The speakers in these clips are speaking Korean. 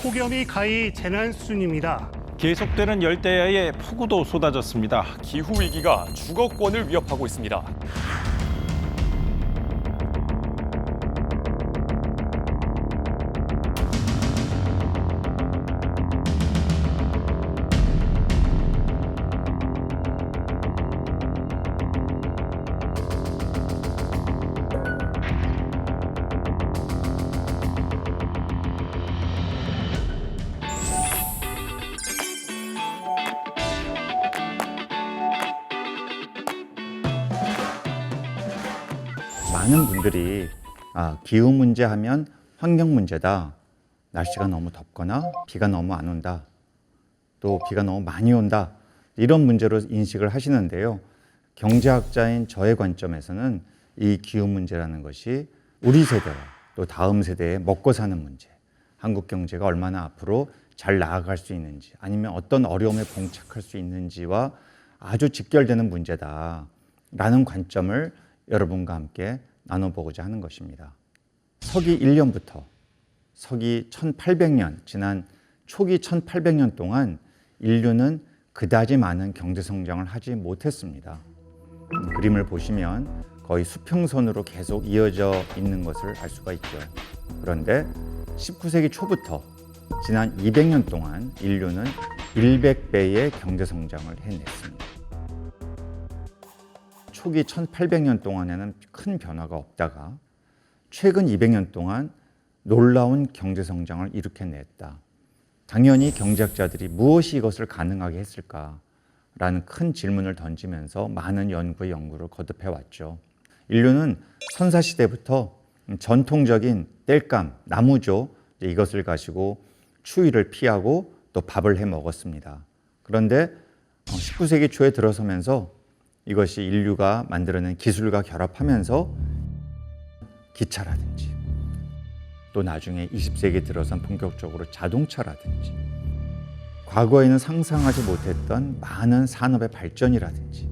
폭염이 가히 재난 수준입니다. 계속되는 열대야에 폭우도 쏟아졌습니다. 기후위기가 주거권을 위협하고 있습니다. 많은 분들이 기후 문제 하면 환경 문제다. 날씨가 너무 덥거나 비가 너무 안 온다. 또 비가 너무 많이 온다. 이런 문제로 인식을 하시는데요. 경제학자인 저의 관점에서는 이 기후 문제라는 것이 우리 세대와 또 다음 세대의 먹고 사는 문제, 한국 경제가 얼마나 앞으로 잘 나아갈 수 있는지 아니면 어떤 어려움에 봉착할 수 있는지와 아주 직결되는 문제다라는 관점을 여러분과 함께 나눠보고자 하는 것입니다. 서기 1년부터 서기 1800년, 지난 초기 1800년 동안 인류는 그다지 많은 경제성장을 하지 못했습니다. 그림을 보시면 거의 수평선으로 계속 이어져 있는 것을 알 수가 있죠. 그런데 19세기 초부터 지난 200년 동안 인류는 100배의 경제성장을 해냈습니다. 초기 1800년 동안에는 큰 변화가 없다가 최근 200년 동안 놀라운 경제성장을 일으켜냈다. 당연히 경제학자들이 무엇이 이것을 가능하게 했을까라는 큰 질문을 던지면서 많은 연구를 거듭해왔죠. 인류는 선사시대부터 전통적인 땔감, 나무조 이것을 가지고 추위를 피하고 또 밥을 해 먹었습니다. 그런데 19세기 초에 들어서면서 이것이 인류가 만들어낸 기술과 결합하면서 기차라든지 또 나중에 20세기 들어선 본격적으로 자동차라든지 과거에는 상상하지 못했던 많은 산업의 발전이라든지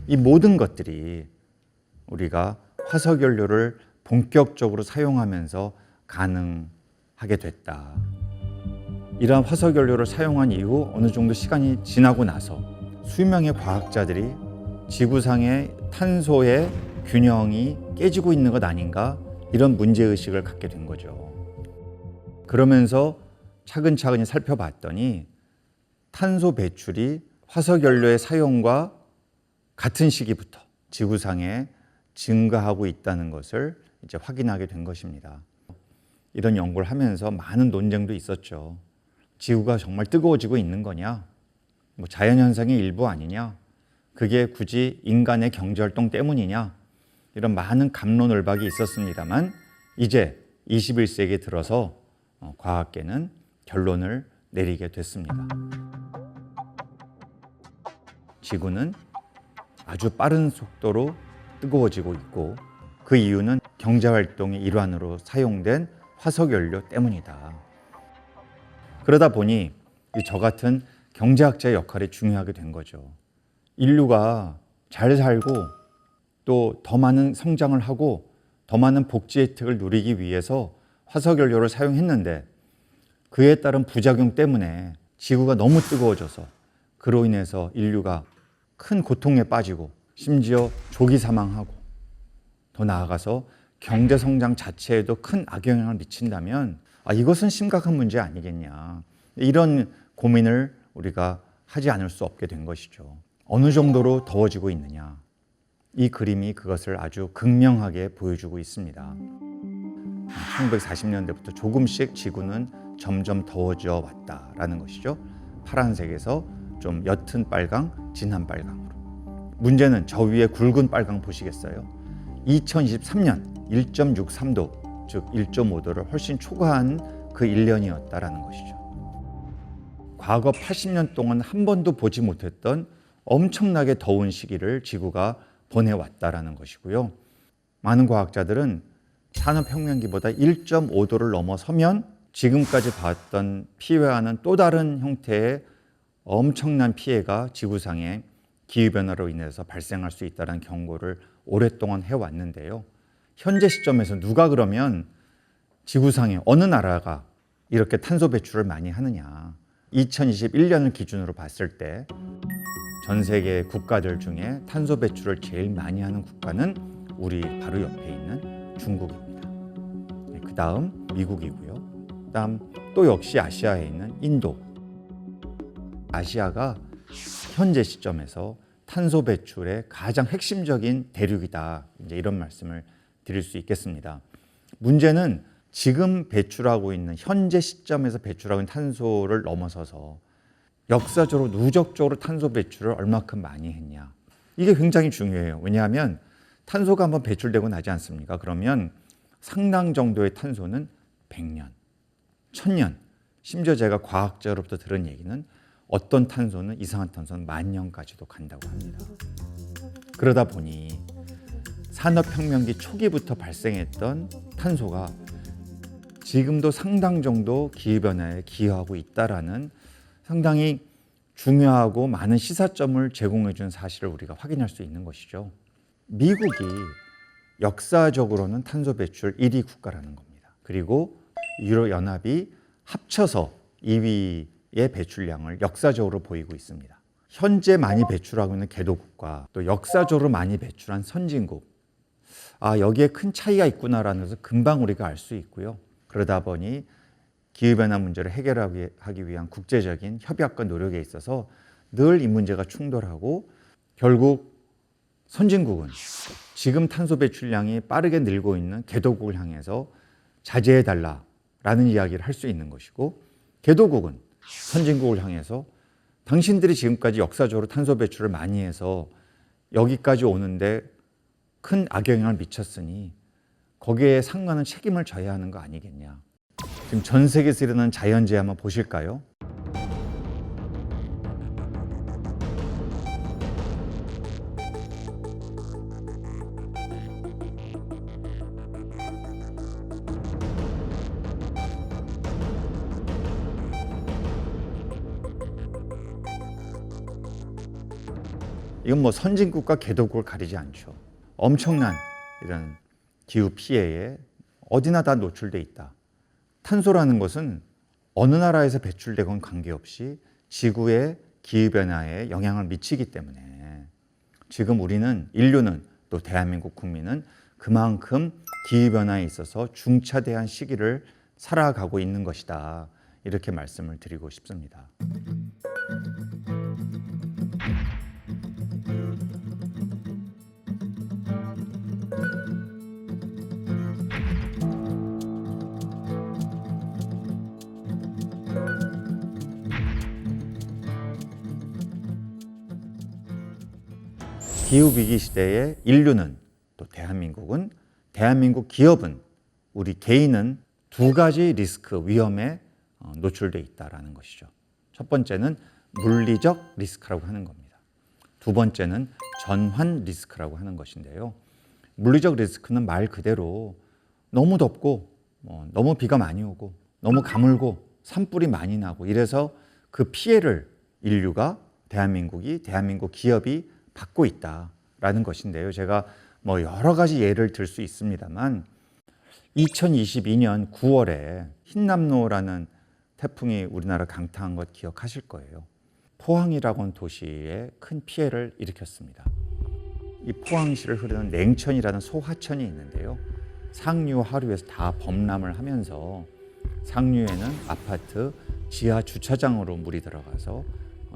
이 모든 것들이 우리가 화석연료를 본격적으로 사용하면서 가능하게 됐다. 이러한 화석연료를 사용한 이후 어느 정도 시간이 지나고 나서 수명의 과학자들이 지구상의 탄소의 균형이 깨지고 있는 것 아닌가 이런 문제의식을 갖게 된 거죠. 그러면서 차근차근히 살펴봤더니 탄소 배출이 화석연료의 사용과 같은 시기부터 지구상에 증가하고 있다는 것을 이제 확인하게 된 것입니다. 이런 연구를 하면서 많은 논쟁도 있었죠. 지구가 정말 뜨거워지고 있는 거냐? 자연현상의 일부 아니냐? 그게 굳이 인간의 경제활동 때문이냐? 이런 많은 갑론을박이 있었습니다만 이제 21세기에 들어서 과학계는 결론을 내리게 됐습니다. 지구는 아주 빠른 속도로 뜨거워지고 있고 그 이유는 경제활동의 일환으로 사용된 화석연료 때문이다. 그러다 보니 저 같은 경제학자의 역할이 중요하게 된 거죠. 인류가 잘 살고 또 더 많은 성장을 하고 더 많은 복지 혜택을 누리기 위해서 화석연료를 사용했는데 그에 따른 부작용 때문에 지구가 너무 뜨거워져서 그로 인해서 인류가 큰 고통에 빠지고 심지어 조기 사망하고 더 나아가서 경제 성장 자체에도 큰 악영향을 미친다면 이것은 심각한 문제 아니겠냐. 이런 고민을 우리가 하지 않을 수 없게 된 것이죠. 어느 정도로 더워지고 있느냐. 이 그림이 그것을 아주 극명하게 보여주고 있습니다. 1940년대부터 조금씩 지구는 점점 더워져 왔다라는 것이죠. 파란색에서 좀 옅은 빨강, 진한 빨강으로. 문제는 저 위에 굵은 빨강 보시겠어요? 2023년 1.63도, 즉 1.5도를 훨씬 초과한 그 1년이었다라는 것이죠. 과거 80년 동안 한 번도 보지 못했던 엄청나게 더운 시기를 지구가 보내왔다라는 것이고요. 많은 과학자들은 산업혁명기보다 1.5도를 넘어서면 지금까지 봤던 피해와는 또 다른 형태의 엄청난 피해가 지구상의 기후변화로 인해서 발생할 수 있다는 경고를 오랫동안 해왔는데요. 현재 시점에서 누가 그러면 지구상의 어느 나라가 이렇게 탄소 배출을 많이 하느냐. 2021년을 기준으로 봤을 때 전 세계 국가들 중에 탄소 배출을 제일 많이 하는 국가는 우리 바로 옆에 있는 중국입니다. 그 다음 미국이고요. 그 다음 또 역시 아시아에 있는 인도. 아시아가 현재 시점에서 탄소 배출의 가장 핵심적인 대륙이다. 이제 이런 말씀을 드릴 수 있겠습니다. 문제는 지금 배출하고 있는 현재 시점에서 배출하고 있는 탄소를 넘어서서 역사적으로 누적적으로 탄소 배출을 얼마큼 많이 했냐. 이게 굉장히 중요해요. 왜냐하면 탄소가 한번 배출되고 나지 않습니까? 그러면 상당 정도의 탄소는 100년, 1000년, 심지어 제가 과학자로부터 들은 얘기는 어떤 탄소는 이산화탄소는 10,000년까지도 간다고 합니다. 그러다 보니 산업혁명기 초기부터 발생했던 탄소가 지금도 상당 정도 기후변화에 기여하고 있다라는 상당히 중요하고 많은 시사점을 제공해 준 사실을 우리가 확인할 수 있는 것이죠. 미국이 역사적으로는 탄소 배출 1위 국가라는 겁니다. 그리고 유럽연합이 합쳐서 2위의 배출량을 역사적으로 보이고 있습니다. 현재 많이 배출하고 있는 개도국과 또 역사적으로 많이 배출한 선진국, 여기에 큰 차이가 있구나라는 것을 금방 우리가 알 수 있고요. 그러다 보니 기후변화 문제를 해결하기 위한 국제적인 협약과 노력에 있어서 늘 이 문제가 충돌하고 결국 선진국은 지금 탄소 배출량이 빠르게 늘고 있는 개도국을 향해서 자제해달라라는 이야기를 할 수 있는 것이고, 개도국은 선진국을 향해서 당신들이 지금까지 역사적으로 탄소 배출을 많이 해서 여기까지 오는데 큰 악영향을 미쳤으니 거기에 상관한 책임을 져야 하는 거 아니겠냐. 지금 전 세계에서 일어나는 자연재해 한번 보실까요? 이건 뭐 선진국과 개도국을 가리지 않죠. 엄청난 이런 기후 피해에 어디나 다 노출돼 있다. 탄소라는 것은 어느 나라에서 배출되건 관계없이 지구의 기후변화에 영향을 미치기 때문에 지금 우리는, 인류는, 또 대한민국 국민은 그만큼 기후변화에 있어서 중차대한 시기를 살아가고 있는 것이다. 이렇게 말씀을 드리고 싶습니다. 기후위기 시대에 인류는, 또 대한민국은, 대한민국 기업은, 우리 개인은 두 가지 리스크, 위험에 노출돼 있다는 것이죠. 첫 번째는 물리적 리스크라고 하는 겁니다. 두 번째는 전환 리스크라고 하는 것인데요. 물리적 리스크는 말 그대로 너무 덥고 너무 비가 많이 오고 너무 가물고 산불이 많이 나고 이래서 그 피해를 인류가, 대한민국이, 대한민국 기업이 받고 있다라는 것인데요. 제가 여러 가지 예를 들 수 있습니다만 2022년 9월에 흰남노라는 태풍이 우리나라 강타한 것 기억하실 거예요. 포항이라고 하는 도시에 큰 피해를 일으켰습니다. 이 포항시를 흐르는 냉천이라는 소하천이 있는데요. 상류, 하류에서 다 범람을 하면서 상류에는 아파트 지하 주차장으로 물이 들어가서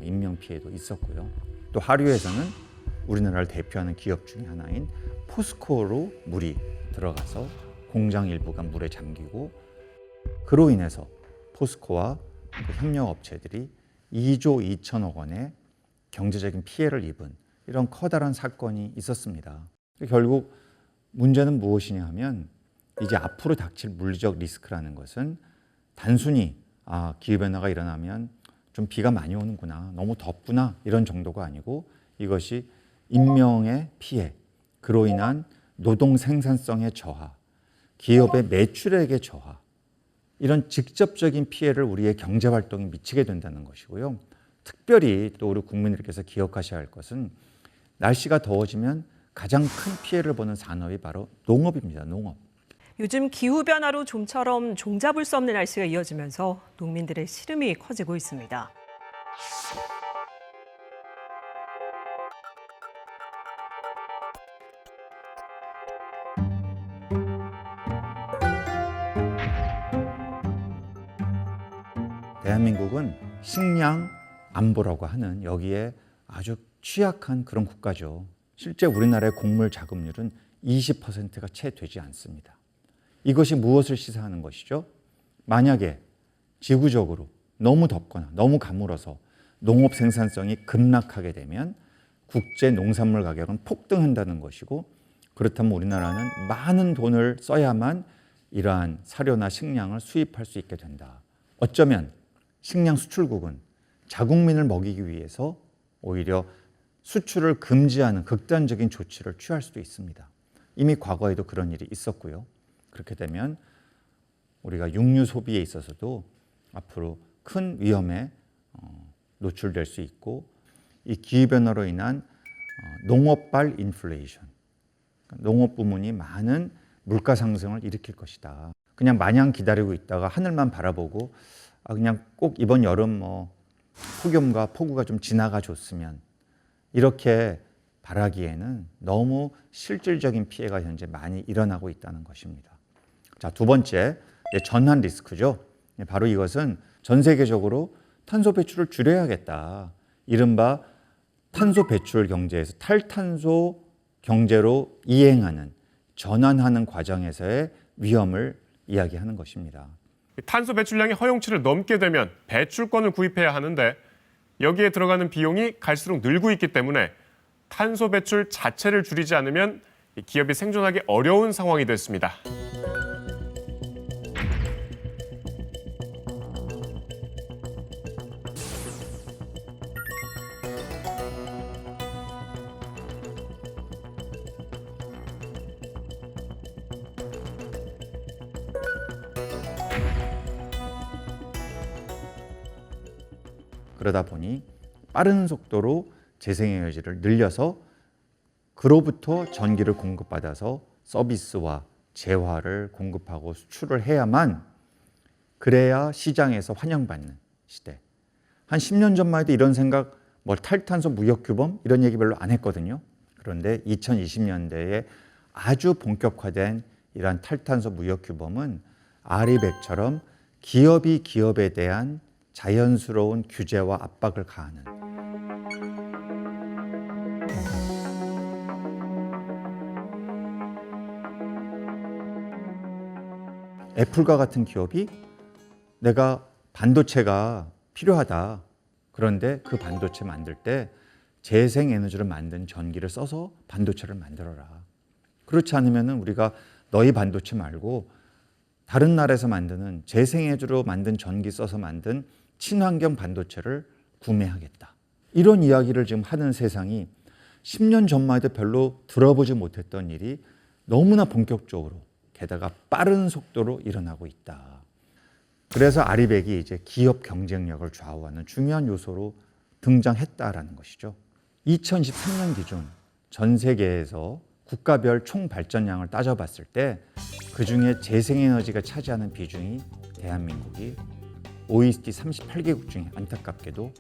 인명피해도 있었고요. 또 하류에서는 우리나라를 대표하는 기업 중에 하나인 포스코로 물이 들어가서 공장 일부가 물에 잠기고, 그로 인해서 포스코와 그 협력업체들이 2조 2천억 원의 경제적인 피해를 입은 이런 커다란 사건이 있었습니다. 결국 문제는 무엇이냐 하면 이제 앞으로 닥칠 물리적 리스크라는 것은 단순히 기후변화가 일어나면 좀 비가 많이 오는구나, 너무 덥구나 이런 정도가 아니고 이것이 인명의 피해, 그로 인한 노동 생산성의 저하, 기업의 매출액의 저하, 이런 직접적인 피해를 우리의 경제활동에 미치게 된다는 것이고요. 특별히 또 우리 국민들께서 기억하셔야 할 것은 날씨가 더워지면 가장 큰 피해를 보는 산업이 바로 농업입니다. 농업. 요즘 기후변화로 좀처럼 종잡을 수 없는 날씨가 이어지면서 농민들의 시름이 커지고 있습니다. 대한민국은 식량 안보라고 하는 여기에 아주 취약한 그런 국가죠. 실제 우리나라의 곡물 자급률은 20%가 채 되지 않습니다. 이것이 무엇을 시사하는 것이죠? 만약에 지구적으로 너무 덥거나 너무 가물어서 농업 생산성이 급락하게 되면 국제 농산물 가격은 폭등한다는 것이고, 그렇다면 우리나라는 많은 돈을 써야만 이러한 사료나 식량을 수입할 수 있게 된다. 어쩌면 식량 수출국은 자국민을 먹이기 위해서 오히려 수출을 금지하는 극단적인 조치를 취할 수도 있습니다. 이미 과거에도 그런 일이 있었고요. 그렇게 되면 우리가 육류 소비에 있어서도 앞으로 큰 위험에 노출될 수 있고, 이 기후변화로 인한 농업발 인플레이션, 농업 부문이 많은 물가 상승을 일으킬 것이다. 그냥 마냥 기다리고 있다가 하늘만 바라보고 그냥 꼭 이번 여름 폭염과 폭우가 좀 지나가 줬으면, 이렇게 바라기에는 너무 실질적인 피해가 현재 많이 일어나고 있다는 것입니다. 자, 두 번째, 전환 리스크죠. 바로 이것은 전 세계적으로 탄소 배출을 줄여야겠다. 이른바 탄소 배출 경제에서 탈탄소 경제로 이행하는, 전환하는 과정에서의 위험을 이야기하는 것입니다. 탄소 배출량이 허용치를 넘게 되면 배출권을 구입해야 하는데, 여기에 들어가는 비용이 갈수록 늘고 있기 때문에 탄소 배출 자체를 줄이지 않으면 기업이 생존하기 어려운 상황이 됐습니다. 그러다 보니 빠른 속도로 재생에너지를 늘려서 그로부터 전기를 공급받아서 서비스와 재화를 공급하고 수출을 해야만, 그래야 시장에서 환영받는 시대. 한 10년 전만 해도 이런 생각, 탈탄소 무역 규범 이런 얘기 별로 안 했거든요. 그런데 2020년대에 아주 본격화된 이러한 탈탄소 무역 규범은 아리백처럼 기업이 기업에 대한 자연스러운 규제와 압박을 가하는, 애플과 같은 기업이 내가 반도체가 필요하다. 그런데 그 반도체 만들 때 재생에너지를 만든 전기를 써서 반도체를 만들어라. 그렇지 않으면 우리가 너희 반도체 말고 다른 나라에서 만드는 재생에너지로 만든 전기 써서 만든 친환경 반도체를 구매하겠다. 이런 이야기를 지금 하는 세상이 10년 전만 해도 별로 들어보지 못했던 일이 너무나 본격적으로, 게다가 빠른 속도로 일어나고 있다. 그래서 아리백이 이제 기업 경쟁력을 좌우하는 중요한 요소로 등장했다라는 것이죠. 2013년 기준 전 세계에서 국가별 총 발전량을 따져봤을 때 그중에 재생에너지가 차지하는 비중이 대한민국이 OECD 38개국 중에 안타깝게도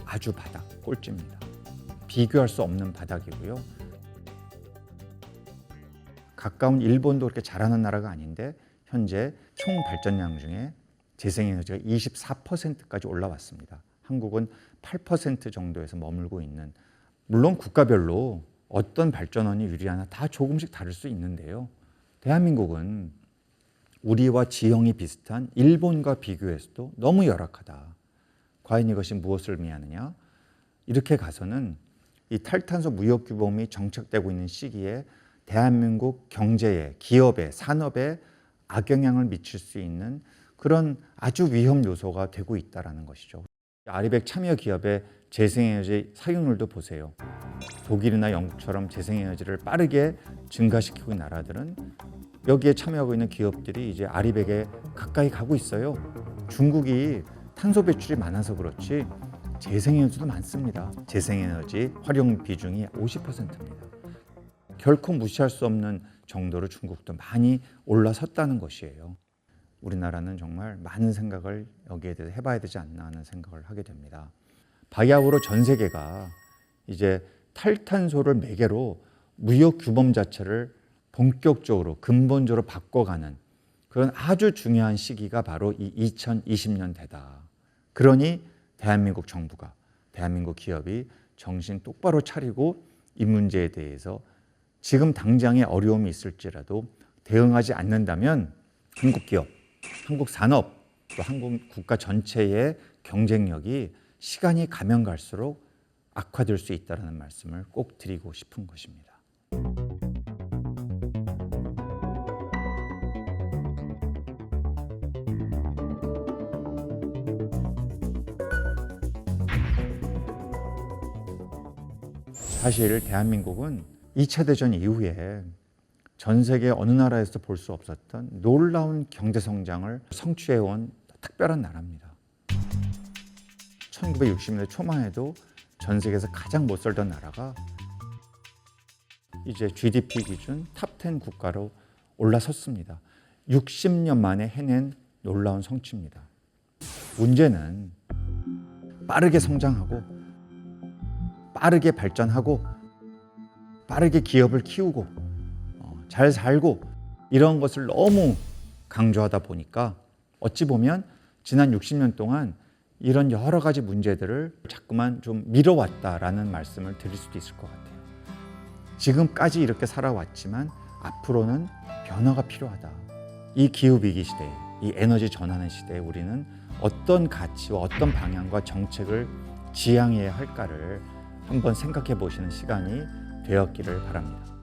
아주 바닥, 꼴찌입니다. 비교할 수 없는 바닥이고요. 가까운 일본도 그렇게 잘하는 나라가 아닌데 현재 총 발전량 중에 재생에너지가 24%까지 올라왔습니다. 한국은 8% 정도에서 머물고 있는, 물론 국가별로 어떤 발전원이 유리하나 다 조금씩 다를 수 있는데요. 대한민국은 우리와 지형이 비슷한 일본과 비교해서도 너무 열악하다. 과연 이것이 무엇을 의미하느냐? 이렇게 가서는 이 탈탄소 무역 규범이 정착되고 있는 시기에 대한민국 경제에, 기업에, 산업에 악영향을 미칠 수 있는 그런 아주 위험 요소가 되고 있다는 것이죠. 아리백 참여 기업의 재생에너지 사용률도 보세요. 독일이나 영국처럼 재생에너지를 빠르게 증가시키고 있는 나라들은 여기에 참여하고 있는 기업들이 이제 아리백에 가까이 가고 있어요. 중국이 탄소 배출이 많아서 그렇지 재생에너지도 많습니다. 재생에너지 활용 비중이 50%입니다. 결코 무시할 수 없는 정도로 중국도 많이 올라섰다는 것이에요. 우리나라는 정말 많은 생각을 여기에 대해서 해봐야 되지 않나 하는 생각을 하게 됩니다. 바이아우로 전 세계가 이제 탈탄소를 매개로 무역 규범 자체를 본격적으로 근본적으로 바꿔가는 그런 아주 중요한 시기가 바로 이 2020년대다. 그러니 대한민국 정부가, 대한민국 기업이 정신 똑바로 차리고 이 문제에 대해서 지금 당장의 어려움이 있을지라도 대응하지 않는다면 한국 기업, 한국 산업, 또 한국 국가 전체의 경쟁력이 시간이 가면 갈수록 악화될 수 있다는 말씀을 꼭 드리고 싶은 것입니다. 사실 대한민국은 2차 대전 이후에 전 세계 어느 나라에서도 볼 수 없었던 놀라운 경제 성장을 성취해온 특별한 나라입니다. 1960년대 초만 해도 전 세계에서 가장 못 살던 나라가 이제 GDP 기준 탑10 국가로 올라섰습니다. 60년 만에 해낸 놀라운 성취입니다. 문제는 빠르게 성장하고 빠르게 발전하고 빠르게 기업을 키우고 잘 살고 이런 것을 너무 강조하다 보니까 어찌 보면 지난 60년 동안 이런 여러 가지 문제들을 자꾸만 좀 미뤄왔다라는 말씀을 드릴 수도 있을 것 같아요. 지금까지 이렇게 살아왔지만 앞으로는 변화가 필요하다. 이 기후위기 시대에, 이 에너지 전환의 시대에 우리는 어떤 가치와 어떤 방향과 정책을 지향해야 할까를 한번 생각해 보시는 시간이 되었기를 바랍니다.